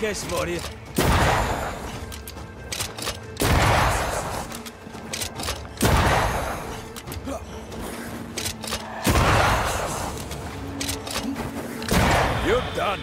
kiss for you. You're done.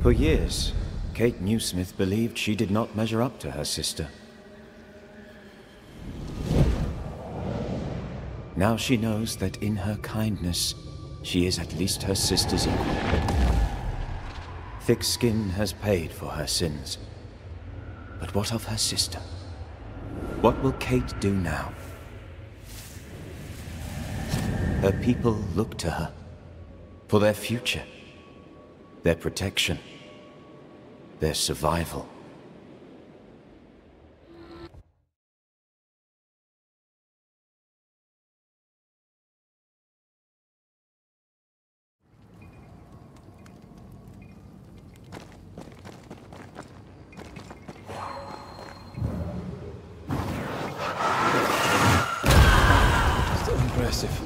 For years, Kate Newsmith believed she did not measure up to her sister. Now she knows that in her kindness, she is at least her sister's equal. Thick skin has paid for her sins. But what of her sister? What will Kate do now? Her people look to her for their future, their protection, their survival. Still impressive.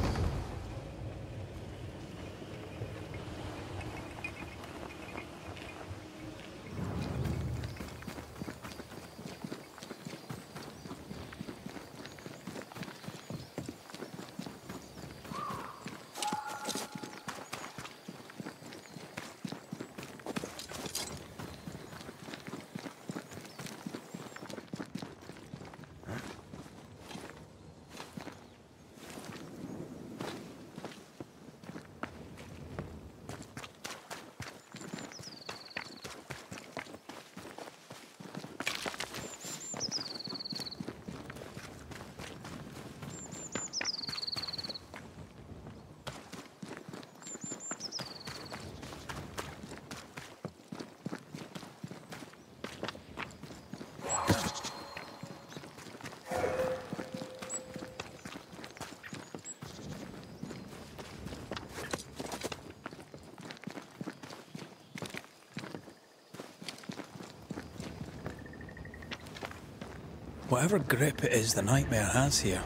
Whatever grip it is the nightmare has here,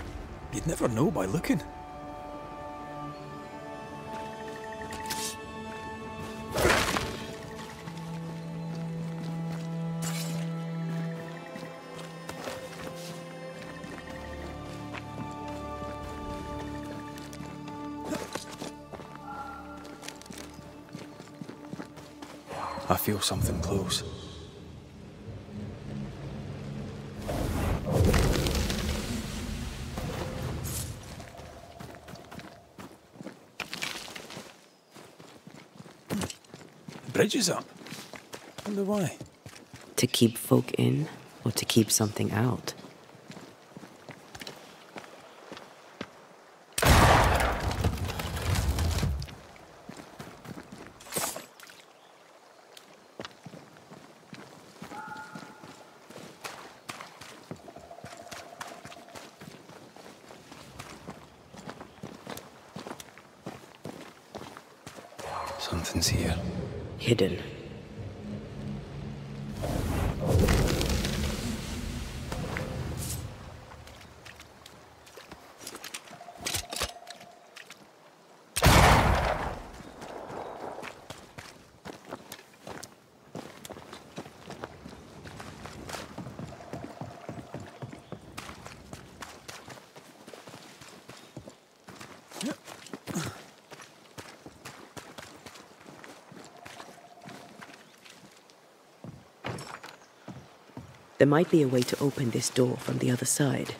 you'd never know by looking. I feel something close. Bridge is up. Wonder why. To keep folk in, or to keep something out? Something's here. hidden. There might be a way to open this door from the other side.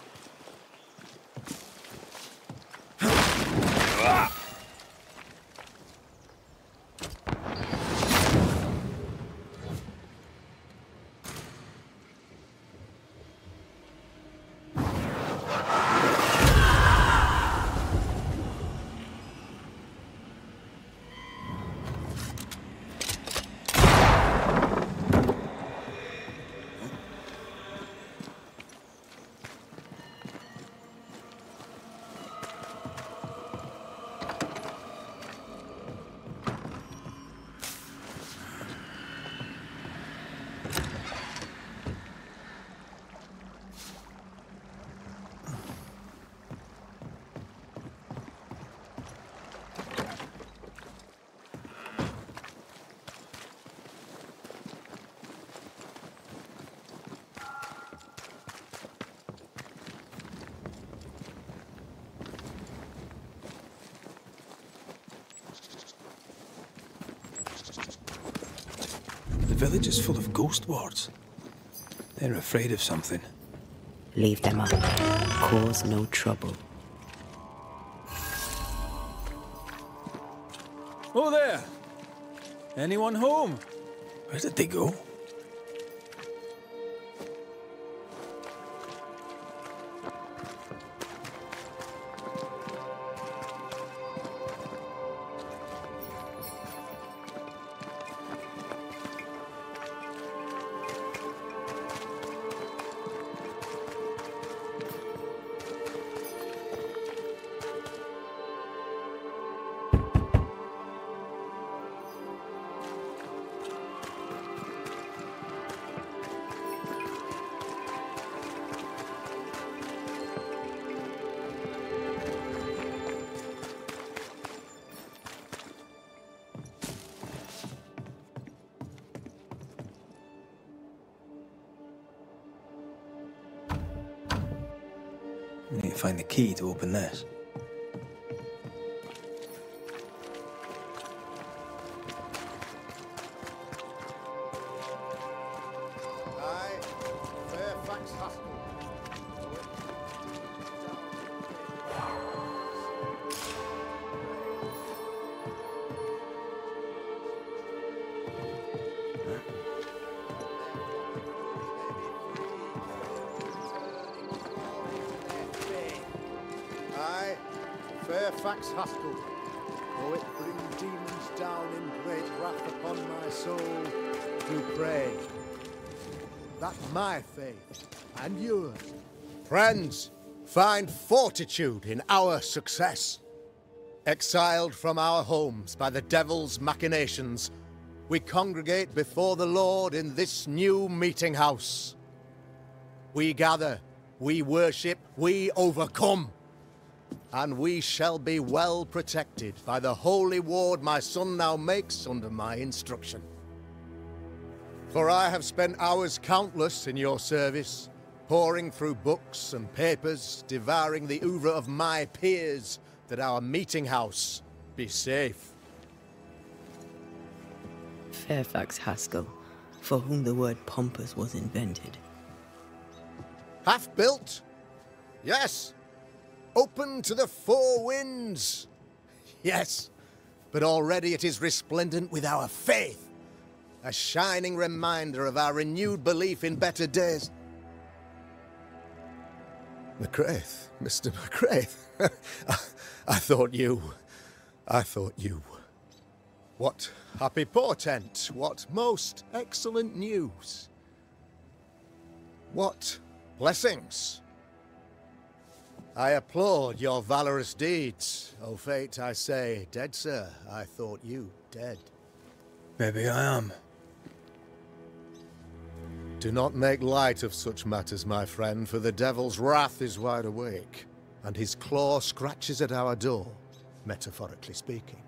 The village is full of ghost wards. They're afraid of something. Leave them up. Cause no trouble. Oh there! Anyone home? Where did they go? We need to find the key to open this. Fairfax Haskell, though it bring demons down in great wrath upon my soul, do pray that my faith and yours, friends, find fortitude in our success. Exiled from our homes by the devil's machinations, we congregate before the Lord in this new meeting house. We gather, we worship, we overcome. And we shall be well protected by the holy ward my son now makes under my instruction. For I have spent hours countless in your service, poring through books and papers, devouring the oeuvre of my peers, that our meeting house be safe. Fairfax Haskell, for whom the word pompous was invented. Half-built? Yes. Open to the four winds. Yes, but already it is resplendent with our faith. A shining reminder of our renewed belief in better days. McRaith, Mr. McRaith. I thought you. What happy portent, what most excellent news. What blessings. I applaud your valorous deeds. O fate, I say, dead sir, I thought you dead. Maybe I am. Do not make light of such matters, my friend, for the devil's wrath is wide awake, and his claw scratches at our door, metaphorically speaking.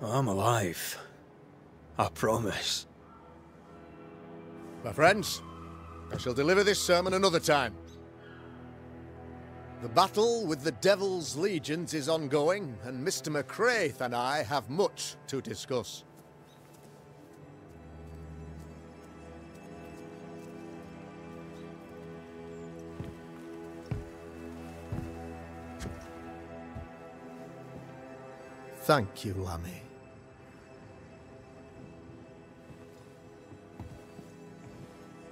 I'm alive. I promise. My friends, I shall deliver this sermon another time. The battle with the Devil's legions is ongoing, and Mr. Raith and I have much to discuss. Thank you, Lammy.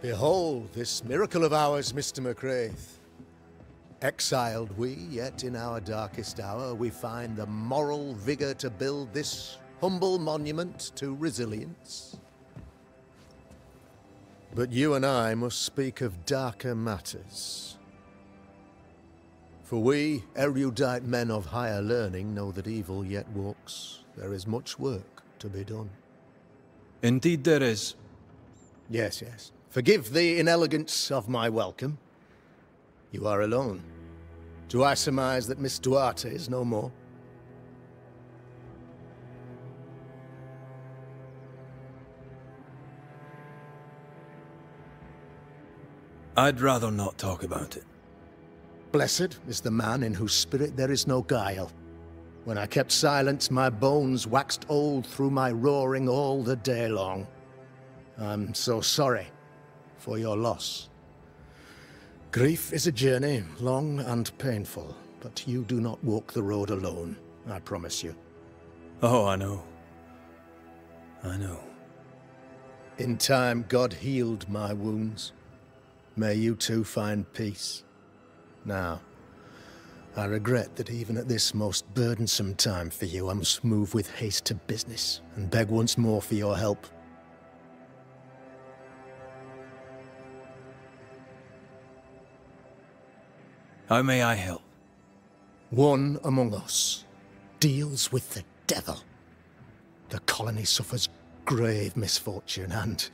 Behold this miracle of ours, Mr. Raith. Exiled we, yet in our darkest hour we find the moral vigor to build this humble monument to resilience. But you and I must speak of darker matters. For we, erudite men of higher learning, know that evil yet walks. There is much work to be done. Indeed there is. Yes, yes. Forgive the inelegance of my welcome. You are alone. Do I surmise that Miss Duarte is no more? I'd rather not talk about it. Blessed is the man in whose spirit there is no guile. When I kept silence, my bones waxed old through my roaring all the day long. I'm so sorry for your loss. Grief is a journey, long and painful, but you do not walk the road alone, I promise you. Oh, I know. I know. In time, God healed my wounds. May you too find peace. Now, I regret that even at this most burdensome time for you, I must move with haste to business and beg once more for your help. How may I help? One among us deals with the devil. The colony suffers grave misfortune and,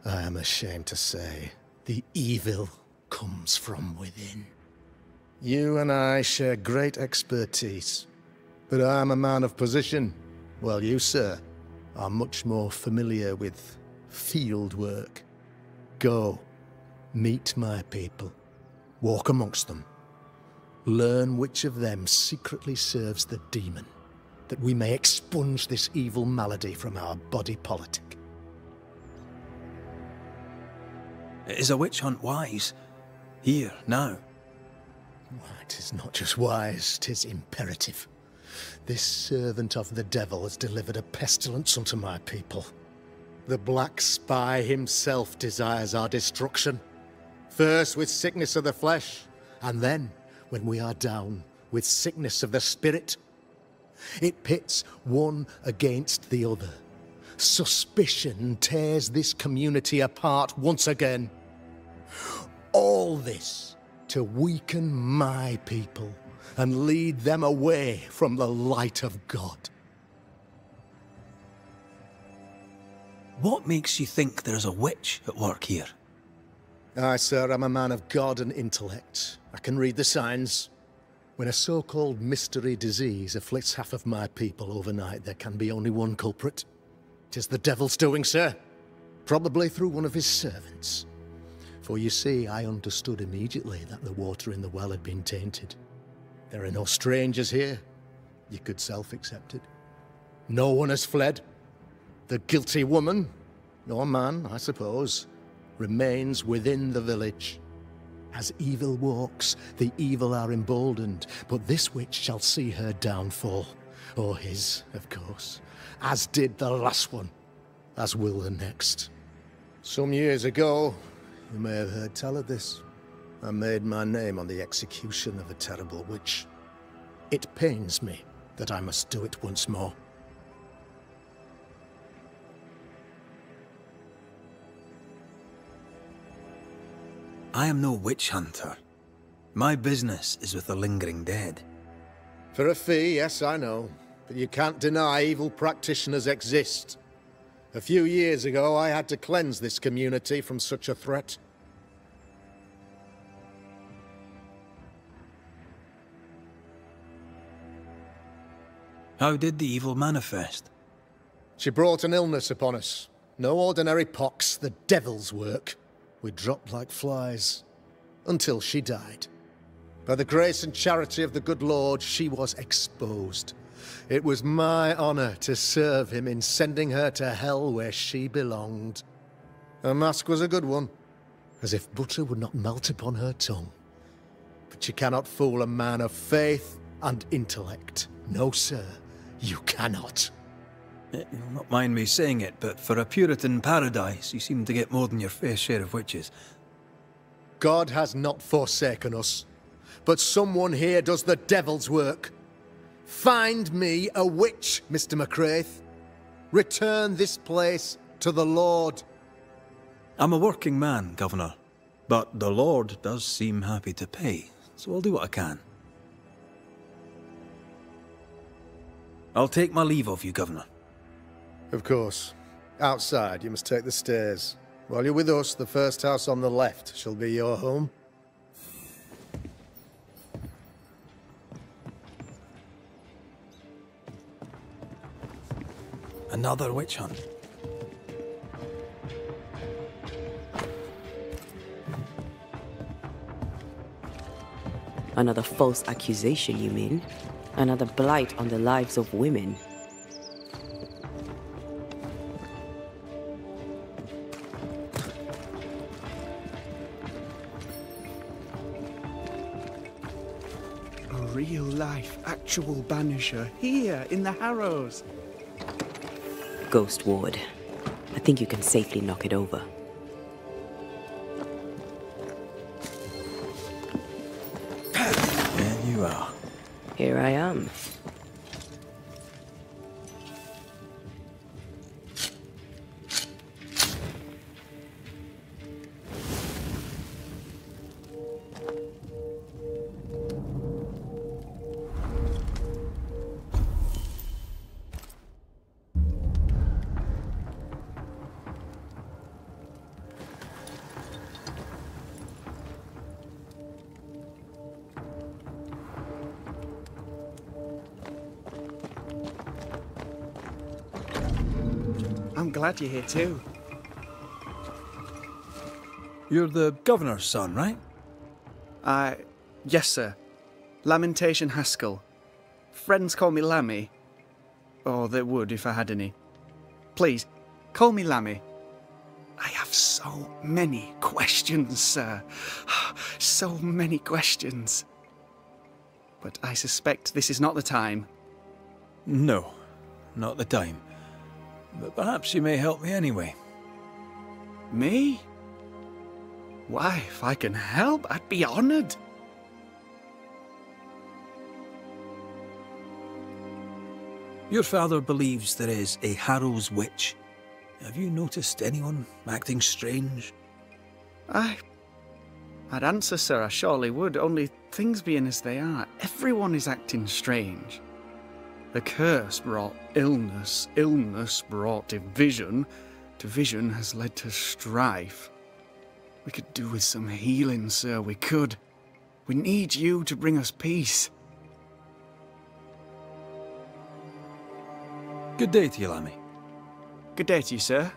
I am ashamed to say, the evil comes from within. You and I share great expertise, but I am a man of position, while you, sir, are much more familiar with field work. Go, meet my people, walk amongst them, learn which of them secretly serves the demon, that we may expunge this evil malady from our body politic. Is a witch hunt wise? Here, now? It is not just wise, 'tis imperative. This servant of the devil has delivered a pestilence unto my people. The Black Spy himself desires our destruction. First with sickness of the flesh, and then, when we are down, with sickness of the spirit. It pits one against the other. Suspicion tears this community apart once again. All this to weaken my people and lead them away from the light of God. What makes you think there's a witch at work here? Aye, sir, I'm a man of God and intellect. I can read the signs. When a so-called mystery disease afflicts half of my people overnight, there can be only one culprit. 'Tis the devil's doing, sir. Probably through one of his servants. For you see, I understood immediately that the water in the well had been tainted. There are no strangers here. You could self-accept it. No one has fled. The guilty woman, or man, I suppose, remains within the village. As evil walks, the evil are emboldened, but this witch shall see her downfall. Or his, of course. As did the last one. As will the next. Some years ago, you may have heard tell of this. I made my name on the execution of a terrible witch. It pains me that I must do it once more. I am no witch hunter. My business is with the lingering dead. For a fee, yes, I know. But you can't deny evil practitioners exist. A few years ago, I had to cleanse this community from such a threat. How did the evil manifest? She brought an illness upon us. No ordinary pox, the devil's work. We dropped like flies, until she died. By the grace and charity of the good Lord, she was exposed. It was my honor to serve him in sending her to hell where she belonged. Her mask was a good one, as if butter would not melt upon her tongue. But you cannot fool a man of faith and intellect. No, sir, you cannot. You'll not mind me saying it, but for a Puritan paradise, you seem to get more than your fair share of witches. God has not forsaken us, but someone here does the devil's work. Find me a witch, Mr. McRaith. Return this place to the Lord. I'm a working man, Governor, but the Lord does seem happy to pay, so I'll do what I can. I'll take my leave of you, Governor. Of course. Outside, you must take the stairs. While you're with us, the first house on the left shall be your home. Another witch hunt. Another false accusation, you mean? Another blight on the lives of women. A real-life, actual Banisher here in the Harrows. Ghost Ward. I think you can safely knock it over. There you are. Here I am. I'm glad you're here too. You're the Governor's son, right? Yes, sir. Lamentation Haskell. Friends call me Lammy. Or they would if I had any. Please, call me Lammy. I have so many questions, sir. So many questions. But I suspect this is not the time. No, not the time. But perhaps you may help me anyway. Me? Why, if I can help, I'd be honoured. Your father believes there is a Harrow's witch. Have you noticed anyone acting strange? I'd answer, sir, I surely would, only things being as they are, everyone is acting strange. The curse brought illness, illness brought division, division has led to strife. We could do with some healing, sir, we could. We need you to bring us peace. Good day to you, Lammy. Good day to you, sir.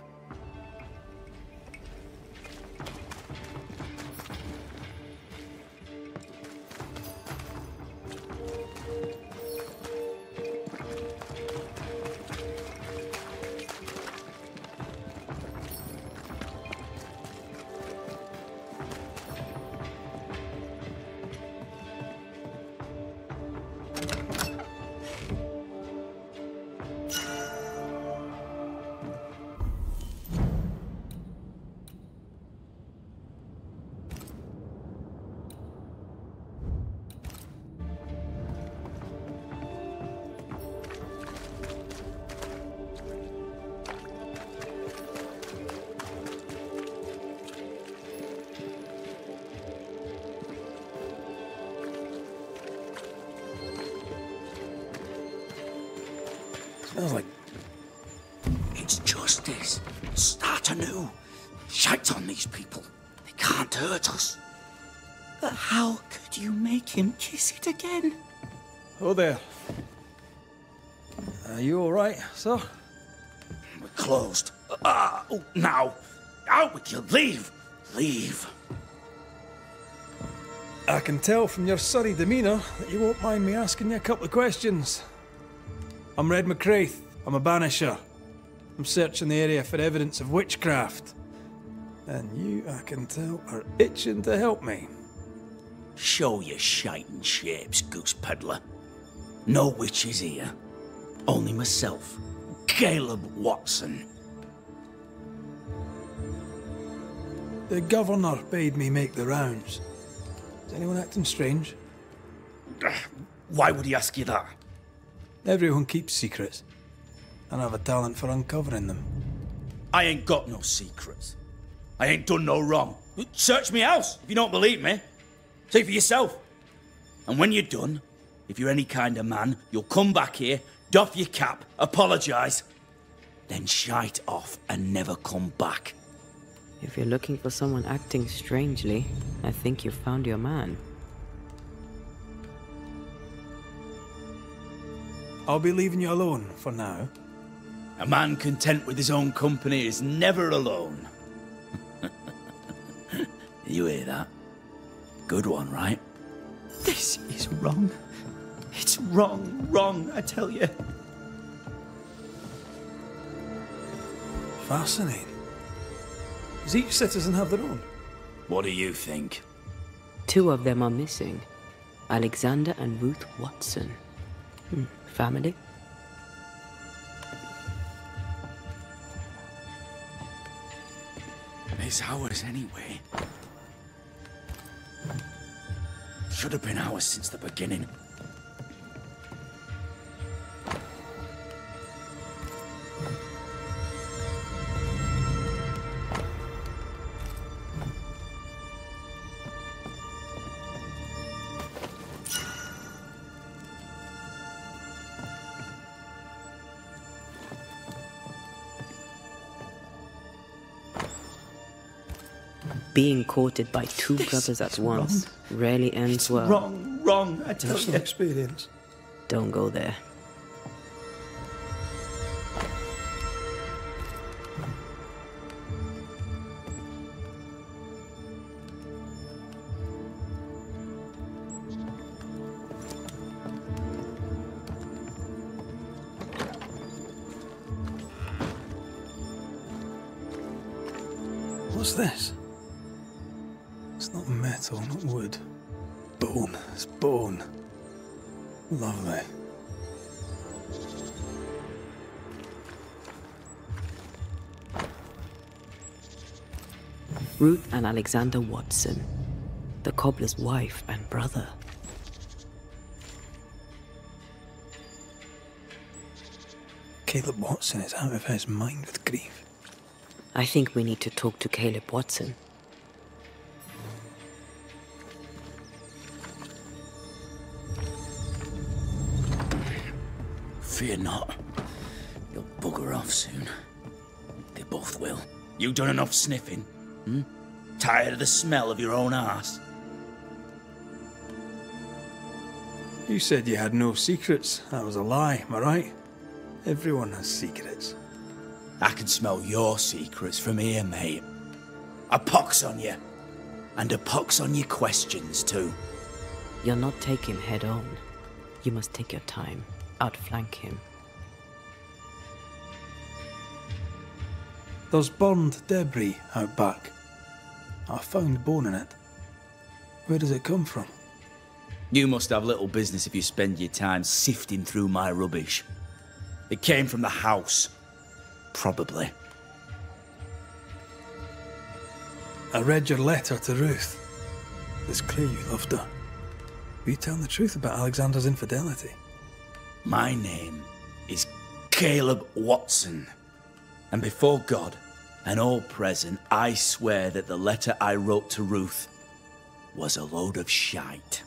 Smells like... It's just justice. Start anew. Shite on these people. They can't hurt us. But how could you make him kiss it again? Oh there. Are you all right, sir? We're closed. Now. Out with you. Leave. Leave. I can tell from your surly demeanour that you won't mind me asking you a couple of questions. I'm Red McRaith. I'm a Banisher. I'm searching the area for evidence of witchcraft. And you, I can tell, are itching to help me. Show your shiting shapes, goose peddler. No witches here. Only myself, Caleb Watson. The governor bade me make the rounds. Is anyone acting strange? Why would he ask you that? Everyone keeps secrets, and I have a talent for uncovering them. I ain't got no secrets. I ain't done no wrong. Search me house if you don't believe me. See for yourself. And when you're done, if you're any kind of man, you'll come back here, doff your cap, apologise, then shite off and never come back. If you're looking for someone acting strangely, I think you've found your man. I'll be leaving you alone for now. A man content with his own company is never alone. You hear that? Good one, right? This is wrong. It's wrong, I tell you. Fascinating. Does each citizen have their own? What do you think? 2 of them are missing. Alexander and Ruth Watson. Family? It's ours anyway. Should have been ours since the beginning. Being courted by 2 brothers at once rarely ends well. Wrong, I tell Personal you. experience. Don't go there. What's this? It's not metal, not wood. Bone. It's bone. Lovely. Ruth and Alexander Watson, the cobbler's wife and brother. Caleb Watson is out of his mind with grief. I think we need to talk to Caleb Watson. Fear not. You'll bugger off soon. They both will. You done enough sniffing? Tired of the smell of your own arse? You said you had no secrets. That was a lie, am I right? Everyone has secrets. I can smell your secrets from here, mate. A pox on you. And a pox on your questions, too. You're not taking him head on. You must take your time. Outflank him. There's burned debris out back. I found bone in it. Where does it come from? You must have little business if you spend your time sifting through my rubbish. It came from the house. Probably. I read your letter to Ruth. It's clear you loved her. Were you telling the truth about Alexander's infidelity? My name is Caleb Watson. And before God and all present, I swear that the letter I wrote to Ruth was a load of shite.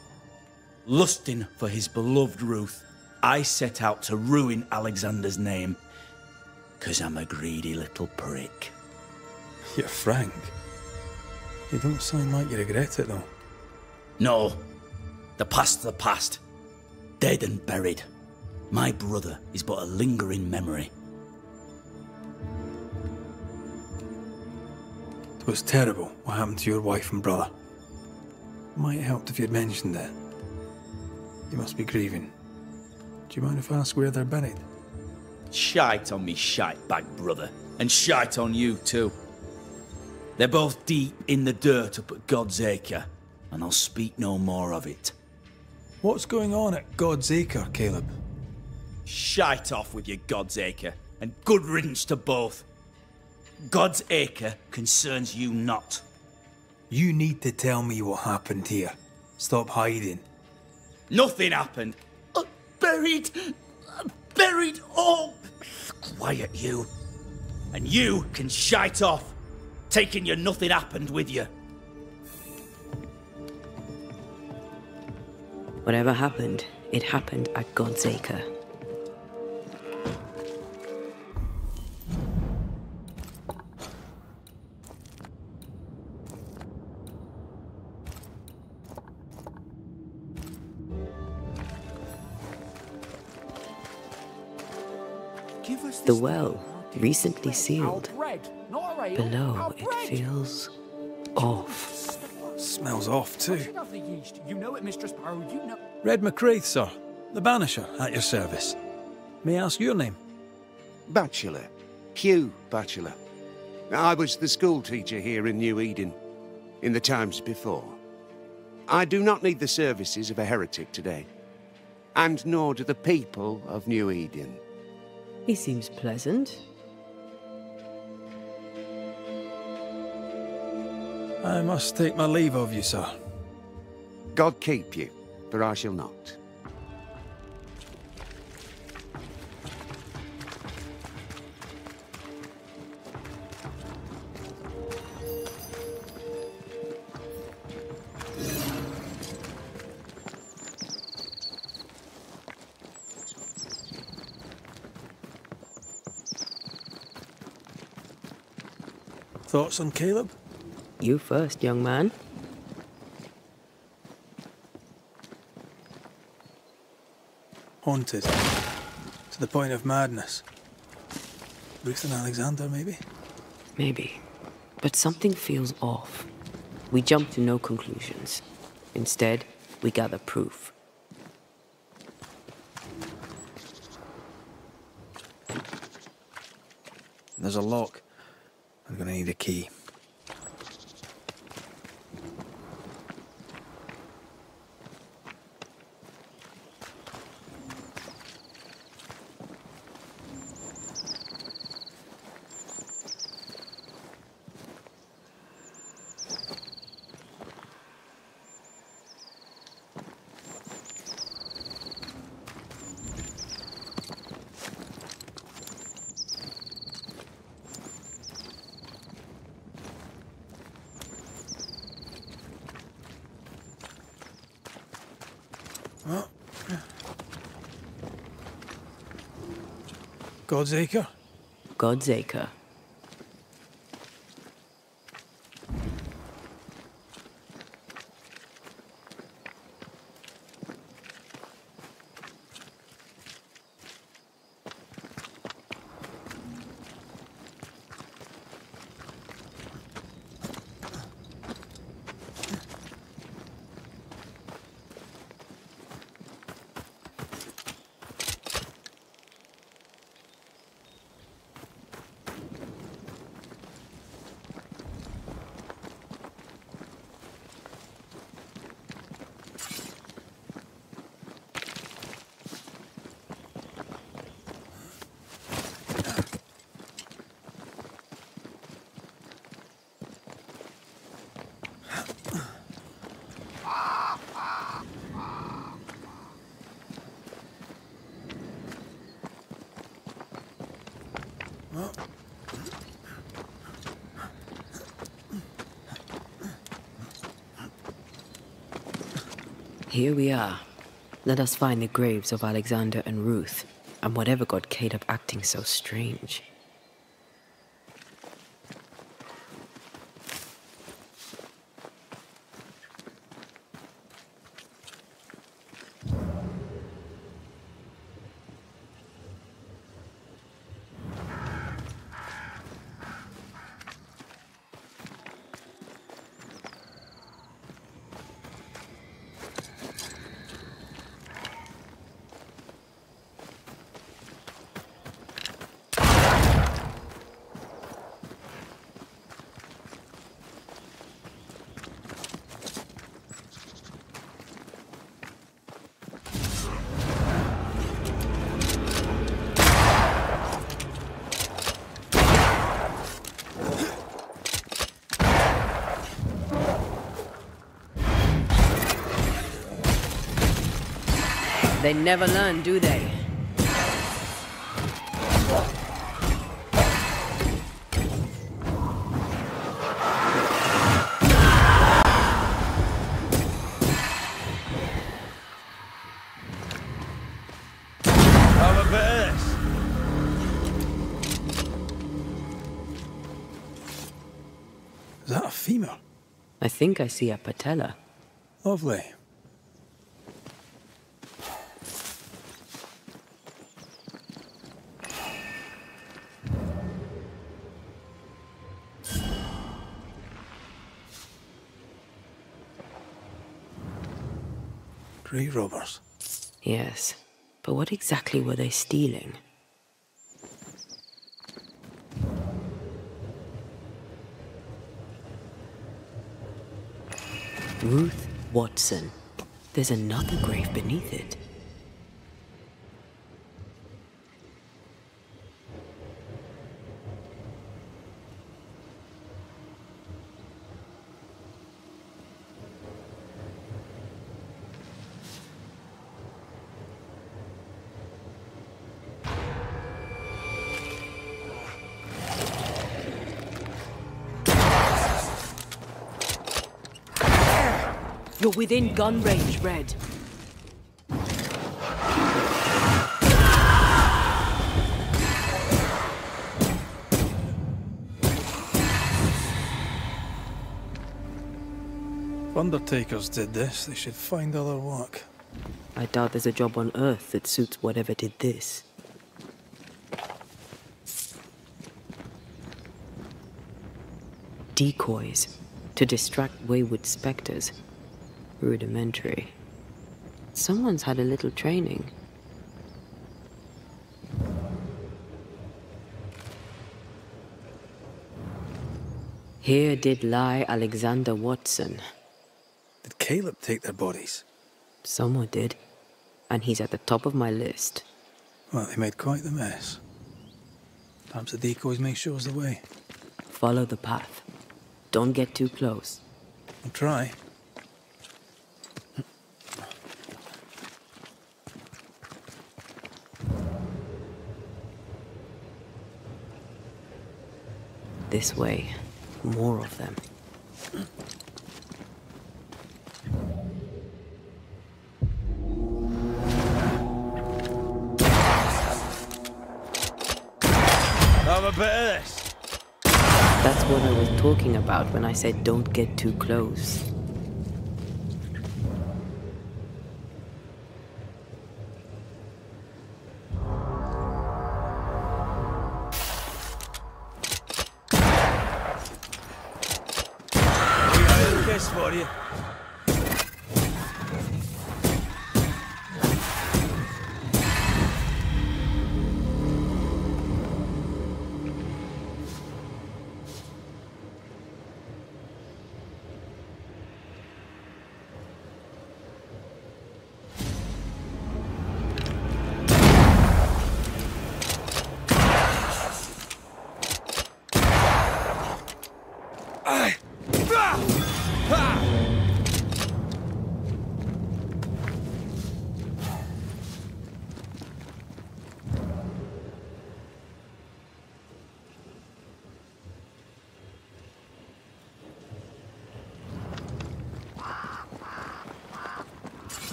Lusting for his beloved Ruth, I set out to ruin Alexander's name. 'Cause I'm a greedy little prick. You're frank. You don't sound like you regret it, though. No. The past's the past. Dead and buried. My brother is but a lingering memory. It was terrible what happened to your wife and brother. Might have helped if you'd mentioned it. You must be grieving. Do you mind if I ask where they're buried? Shite on me shite bag brother, and shite on you too. They're both deep in the dirt up at God's Acre, and I'll speak no more of it. What's going on at God's Acre, Caleb? Shite off with your God's Acre, and good riddance to both. God's Acre concerns you not. You need to tell me what happened here. Stop hiding. Nothing happened. Buried. Buried all. Quiet, you. And you can shite off, taking your nothing happened with you. Whatever happened, it happened at God's Acre. The well, recently sealed. Below, it feels off. Smells off, too. You know it, Mistress Barrow, you know. Red McCraith, sir. The Banisher, at your service. May I ask your name? Bachelor. Hugh Bachelor. I was the school teacher here in New Eden, in the times before. I do not need the services of a heretic today, and nor do the people of New Eden. He seems pleasant. I must take my leave of you, sir. God keep you, for I shall not. Thoughts on Caleb? You first, young man. Haunted. To the point of madness. Ruth and Alexander, maybe? Maybe. But something feels off. We jump to no conclusions. Instead, we gather proof. There's a lock. I'm gonna need a key. God's Acre? God's Acre. Here we are. Let us find the graves of Alexander and Ruth, and whatever got Caleb acting so strange. They never learn, do they? Have a bit of this. Is that a femur? I think I see a patella. Lovely. Grey robbers. Yes, but what exactly were they stealing? Ruth Watson. There's another grave beneath it. You're within gun range, Red. If undertakers did this, they should find other work. I doubt there's a job on Earth that suits whatever did this. Decoys to distract wayward specters. Rudimentary. Someone's had a little training. Here did lie Alexander Watson. Did Caleb take their bodies? Someone did. And he's at the top of my list. Well, they made quite the mess. Perhaps the decoys may show us the way. Follow the path. Don't get too close. I'll try. This way. More of them. Have a bit of this. That's what I was talking about when I said don't get too close. For you.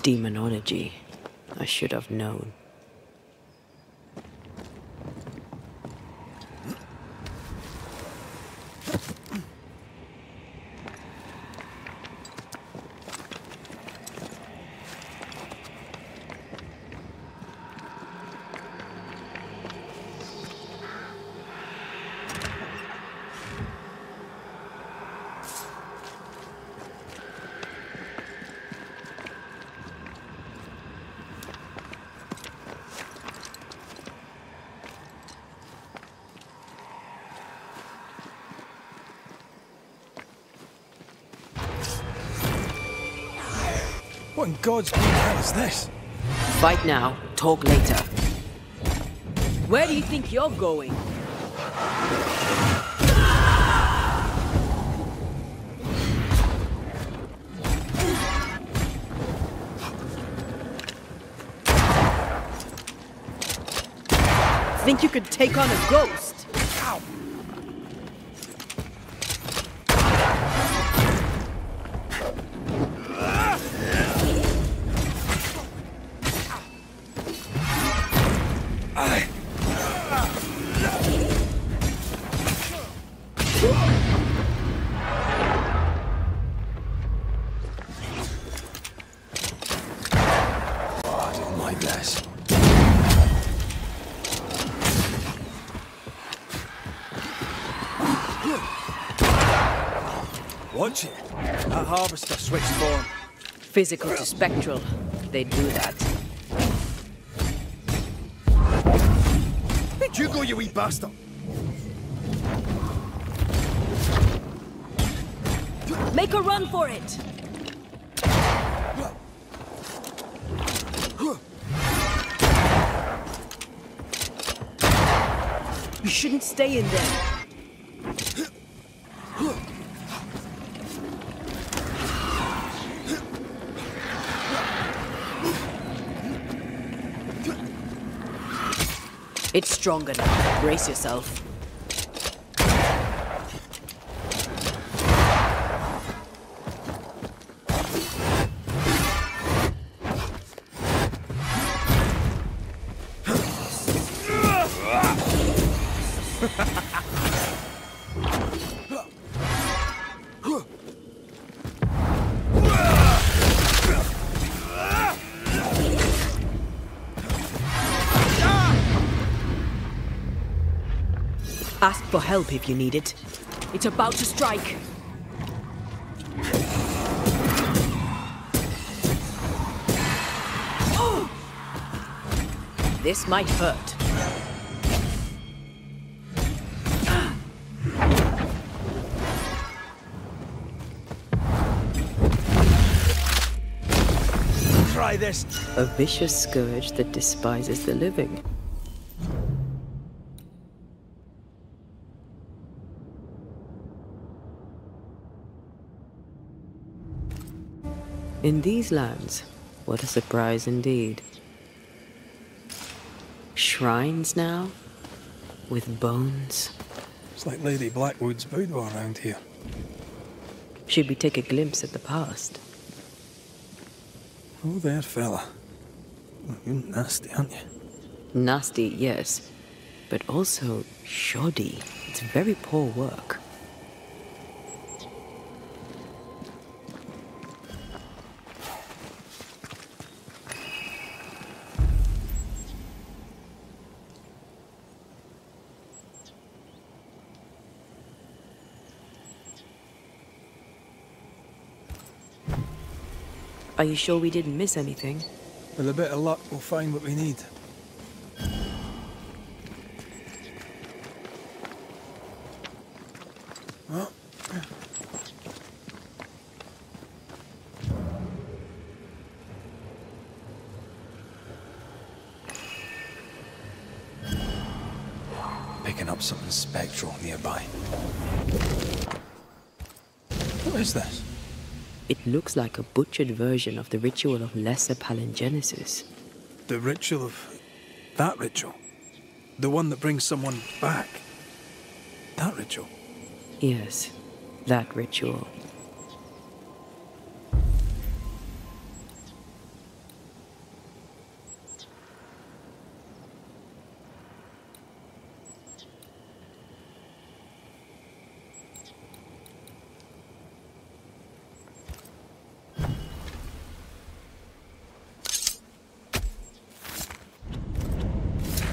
Demonology. I should have known. What in God's green hell is this? Fight now, talk later. Where do you think you're going? think you could take on a ghost? Ow! Watch it. That harvester switched form. Physical to spectral. They do that. Where'd you go, you wee bastard? Make a run for it! You shouldn't stay in there. It's stronger now. Brace yourself. Ask for help if you need it. It's about to strike. Oh! This might hurt. Try this. A vicious scourge that despises the living. In these lands, what a surprise indeed. Shrines now, with bones. It's like Lady Blackwood's boudoir around here. Should we take a glimpse at the past? Oh there, fella. You're nasty, aren't you? Nasty, yes, but also shoddy. It's very poor work. Are you sure we didn't miss anything? With a bit of luck, we'll find what we need. Oh. Picking up something spectral nearby. What is this? It looks like a butchered version of the ritual of Lesser Palingenesis. The ritual of... that ritual? The one that brings someone back? That ritual? Yes, that ritual.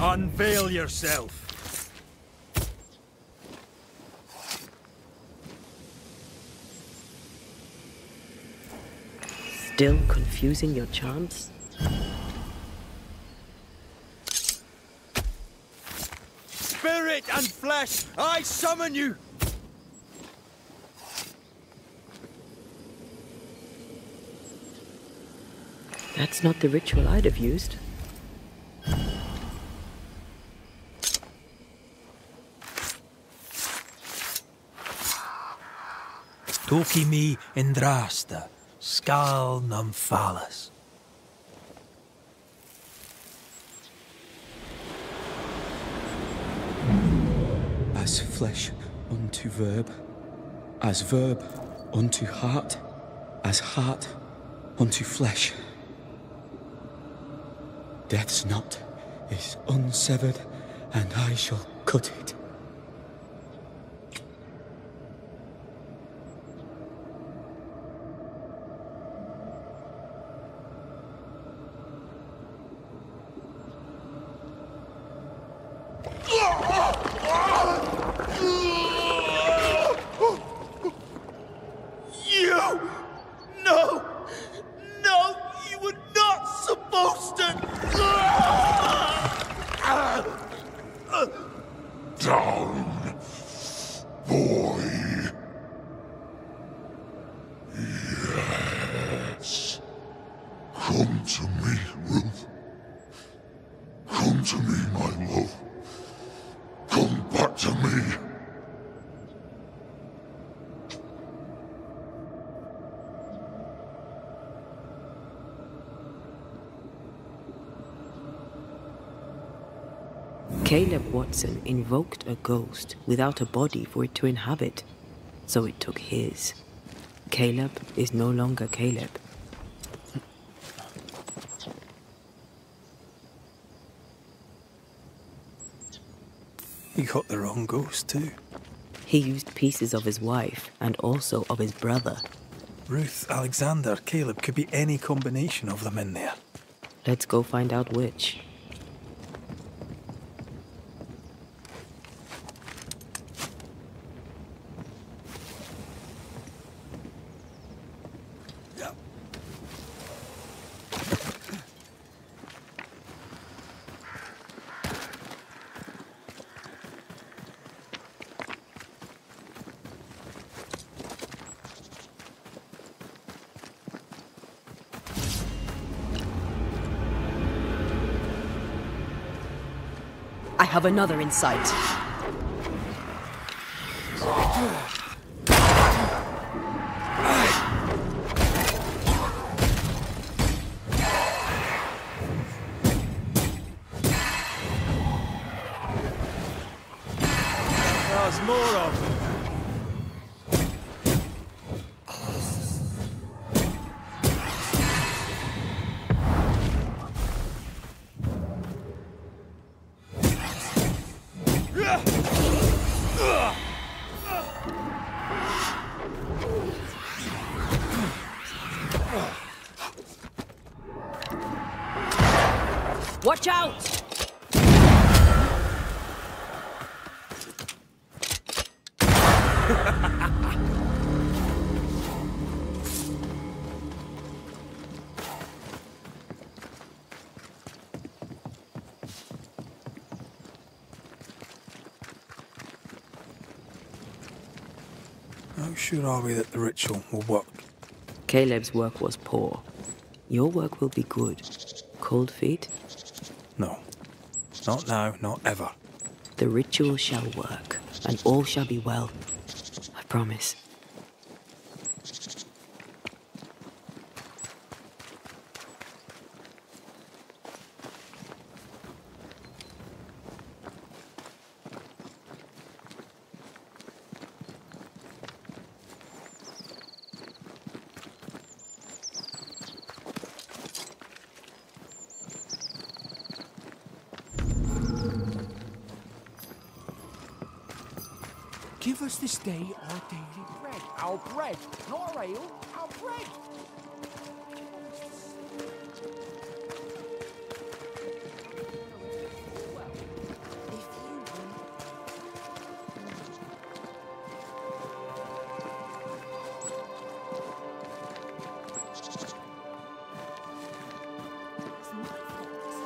Unveil yourself. Still confusing your chants? Spirit and flesh, I summon you! That's not the ritual I'd have used. Toki mi indrasta, skal nam falas. As flesh unto verb, as verb unto heart, as heart unto flesh. Death's knot is unsevered, and I shall cut it. Come to me, Ruth. Come to me, my love. Come back to me. Caleb Watson invoked a ghost without a body for it to inhabit, so it took his. Caleb is no longer Caleb. He got the wrong ghost too. He used pieces of his wife and also of his brother. Ruth, Alexander, Caleb, could be any combination of them in there. Let's go find out which. I have another in sight. There's more of them. Watch out! How sure are we that the ritual will work? Caleb's work was poor. Your work will be good. Cold feet? No. Not now, not ever. The ritual shall work, and all shall be well. I promise. Give us this day our daily bread. Our bread, not our ale, our bread.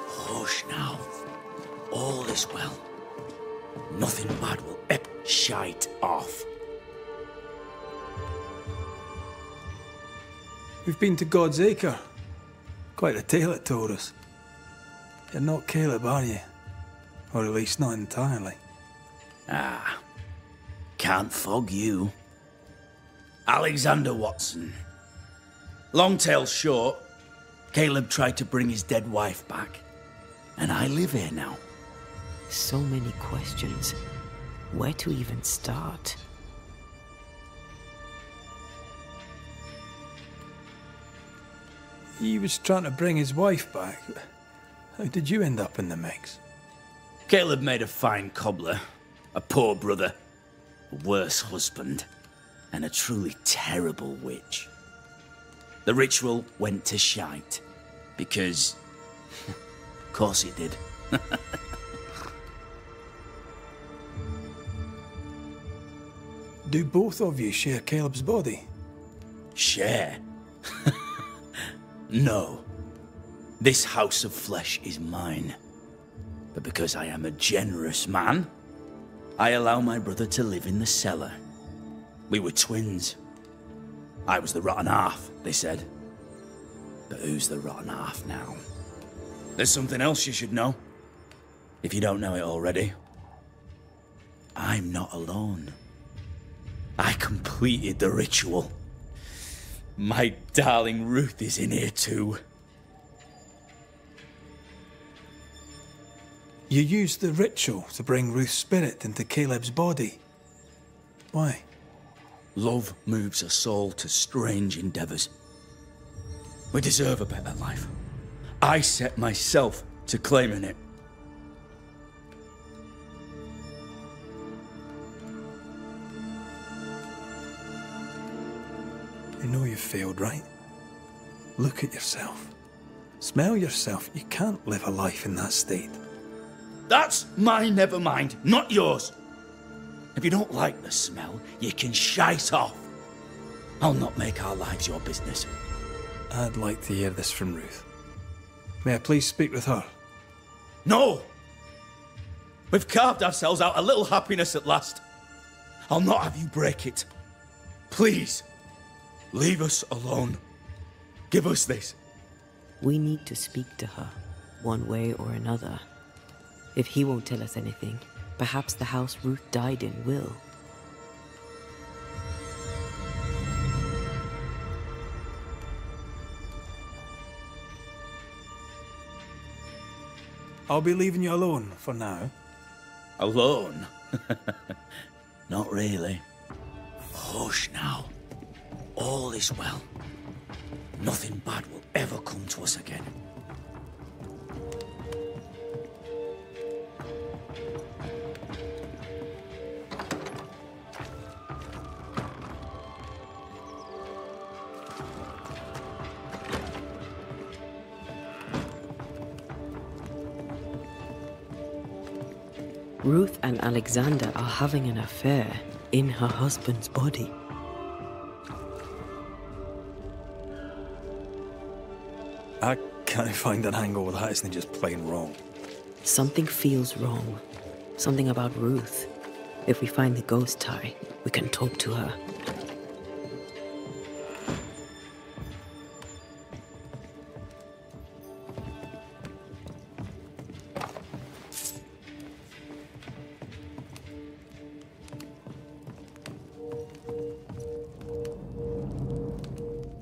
Hush now. All is well. Nothing bad will shite off. We've been to God's Acre. Quite a tale it told us. You're not Caleb, are you? Or at least not entirely. Ah, can't fog you. Alexander Watson. Long tale short, Caleb tried to bring his dead wife back. And I live here now. So many questions. Where to even start? He was trying to bring his wife back. How did you end up in the mix? Caleb made a fine cobbler, a poor brother, a worse husband, and a truly terrible witch. The ritual went to shite, because... of course it did. Do both of you share Caleb's body? Share? No. This house of flesh is mine. But because I am a generous man, I allow my brother to live in the cellar. We were twins. I was the rotten half, they said. But who's the rotten half now? There's something else you should know. If you don't know it already. I'm not alone. I completed the ritual. My darling Ruth is in here too. You used the ritual to bring Ruth's spirit into Caleb's body. Why? Love moves a soul to strange endeavors. We deserve a better life. I set myself to claiming it. You know you've failed, right? Look at yourself. Smell yourself. You can't live a life in that state. That's my never mind, not yours. If you don't like the smell, you can shite off. I'll not make our lives your business. I'd like to hear this from Ruth. May I please speak with her? No! We've carved ourselves out a little happiness at last. I'll not have you break it. Please, leave us alone. Give us this. We need to speak to her, one way or another. If he won't tell us anything, perhaps the house Ruth died in will. I'll be leaving you alone for now. Alone? Not really. Hush now. All is well. Nothing bad will ever come to us again. Ruth and Alexander are having an affair in her husband's body. I can't find an angle that isn't just plain wrong. Something feels wrong. Something about Ruth. If we find the ghost tie, we can talk to her.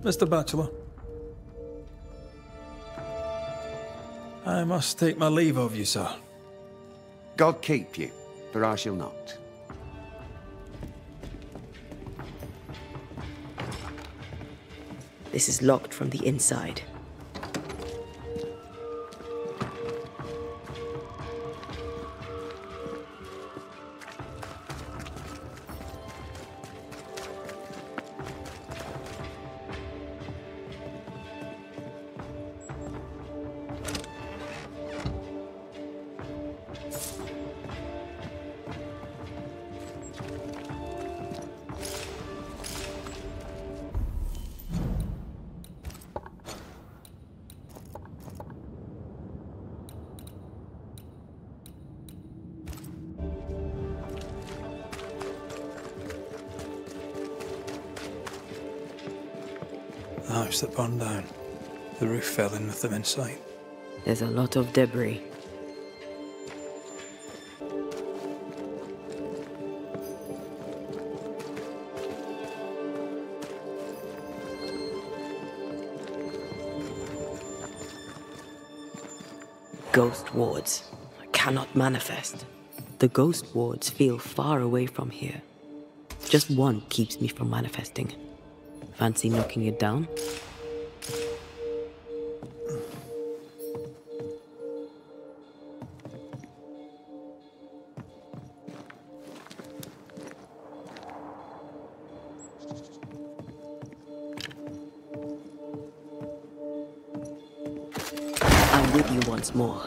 Mr. Bachelor, I must take my leave of you, sir. God keep you, for I shall not. This is locked from the inside. The house that burned down. The roof fell in with them inside. There's a lot of debris. Ghost wards cannot manifest. The ghost wards feel far away from here. Just one keeps me from manifesting. Fancy knocking it down? I'm with you once more.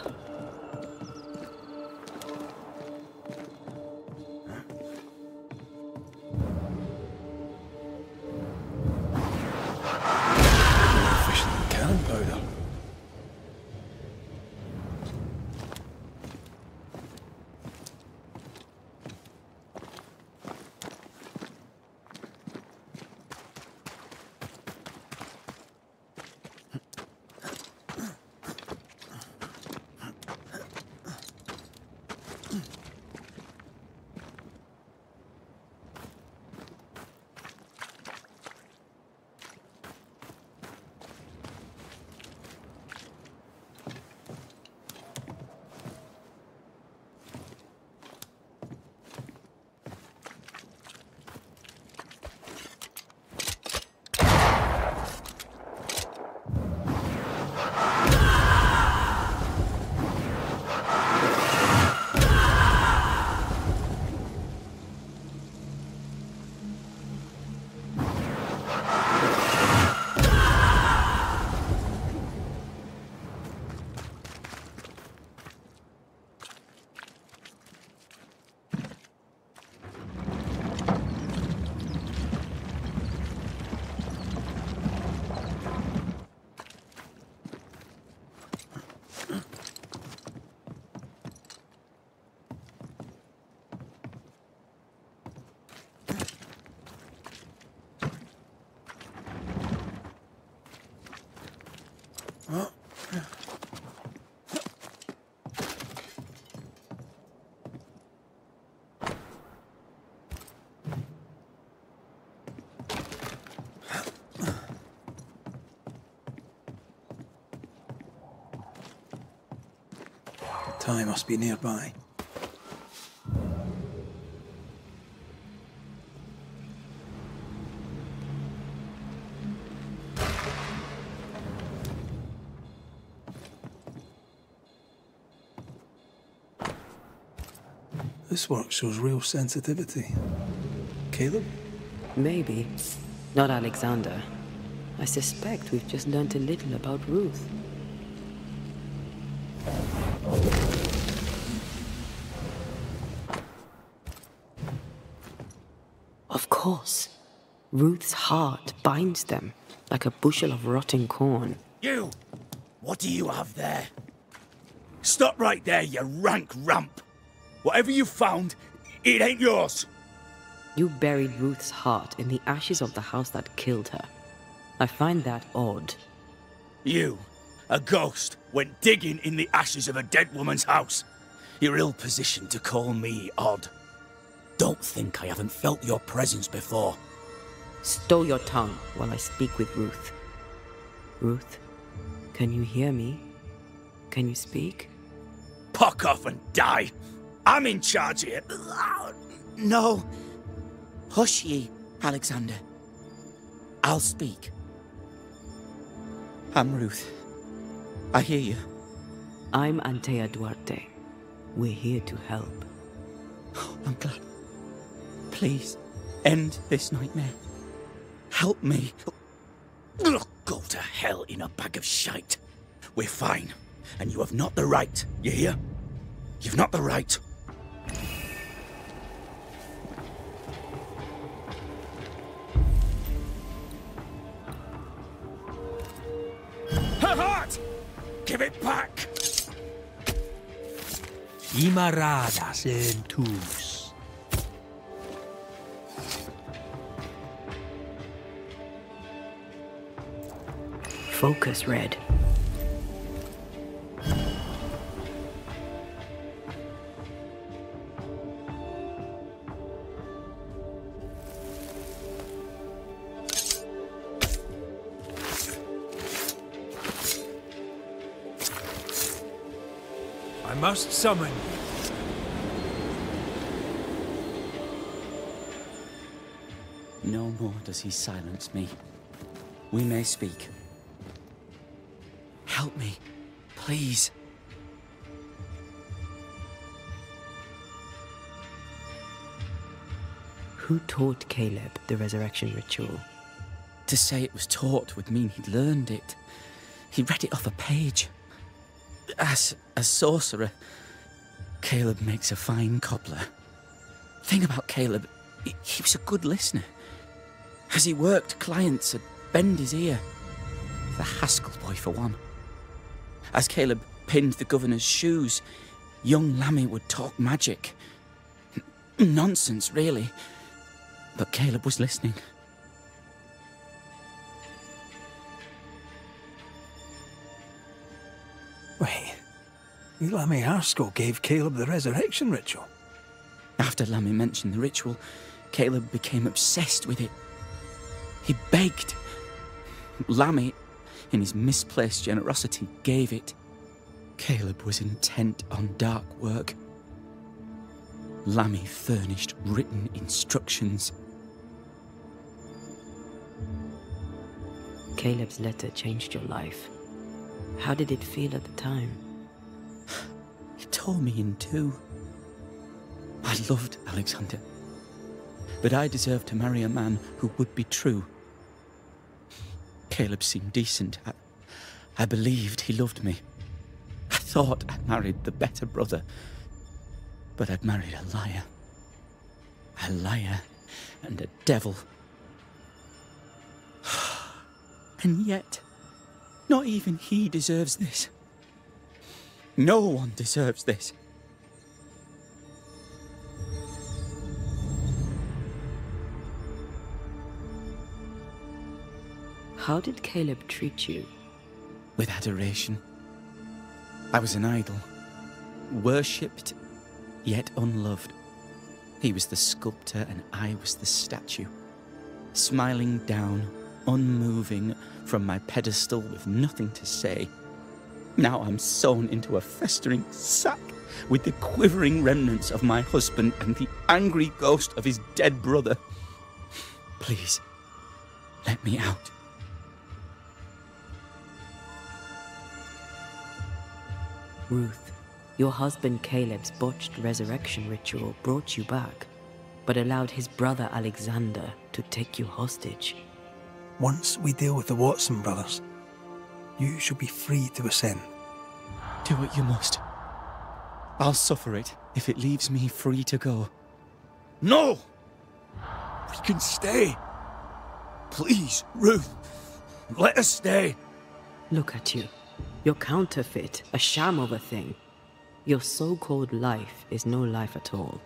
Cannon powder. Ty must be nearby. This work shows real sensitivity. Caleb? Maybe. Not Alexander. I suspect we've just learned a little about Ruth. Of course. Ruth's heart binds them like a bushel of rotting corn. You! What do you have there? Stop right there, you rank ramp! Whatever you found, it ain't yours! You buried Ruth's heart in the ashes of the house that killed her. I find that odd. You, a ghost, went digging in the ashes of a dead woman's house. You're ill-positioned to call me odd. Don't think I haven't felt your presence before. Stow your tongue while I speak with Ruth. Ruth, can you hear me? Can you speak? Puck off and die! I'm in charge here. No. Hush ye, Alexander. I'll speak. I'm Ruth. I hear you. I'm Antea Duarte. We're here to help. Oh, I'm glad. Please, end this nightmare. Help me. Go to hell in a bag of shite. We're fine, and you have not the right, you hear? You've not the right. Her heart! Give it back! Imaradas en tus. Focus, Red. I must summon you. No more does he silence me. We may speak. Help me, please. Who taught Caleb the resurrection ritual? To say it was taught would mean he'd learned it. He read it off a page. As a sorcerer, Caleb makes a fine cobbler. Thing about Caleb, he was a good listener. As he worked, clients would bend his ear. The Haskell boy, for one. As Caleb pinned the governor's shoes, young Lammy would talk magic. Nonsense, really. But Caleb was listening. Wait, Lammy Haskell gave Caleb the resurrection ritual? After Lammy mentioned the ritual, Caleb became obsessed with it. He begged. Lammy, in his misplaced generosity, gave it. Caleb was intent on dark work. Lammy furnished written instructions. Caleb's letter changed your life. How did it feel at the time? It tore me in two. I loved Alexander, but I deserved to marry a man who would be true. Caleb seemed decent. I believed he loved me. I thought I'd married the better brother, but I'd married a liar. A liar and a devil. And yet, not even he deserves this. No one deserves this. How did Caleb treat you? With adoration. I was an idol, worshipped, yet unloved. He was the sculptor and I was the statue, smiling down, unmoving from my pedestal with nothing to say. Now I'm sewn into a festering sack with the quivering remnants of my husband and the angry ghost of his dead brother. Please, let me out. Ruth, your husband Caleb's botched resurrection ritual brought you back, but allowed his brother Alexander to take you hostage. Once we deal with the Watson brothers, you shall be free to ascend. Do what you must. I'll suffer it if it leaves me free to go. No! We can stay. Please, Ruth, let us stay. Look at you. You're counterfeit, a sham of a thing. Your so-called life is no life at all.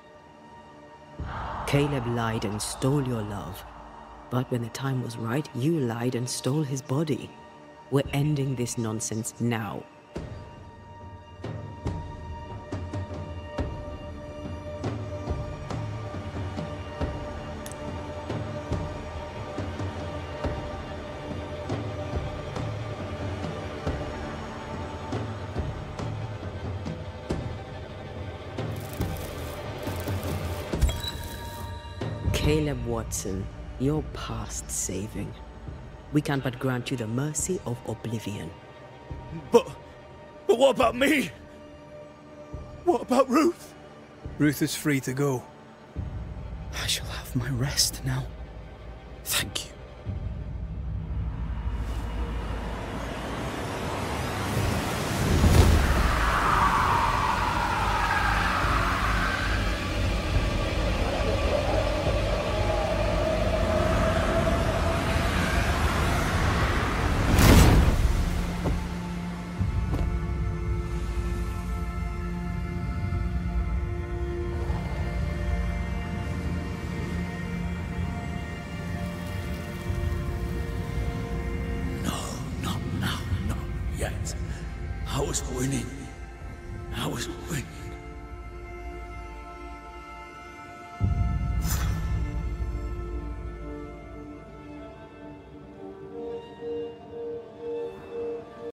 Caleb lied and stole your love. But when the time was right, you lied and stole his body. We're ending this nonsense now. Caleb Watson, you're past saving. We can but grant you the mercy of oblivion. But what about me? What about Ruth? Ruth is free to go. I shall have my rest now. Thank you. I was winning.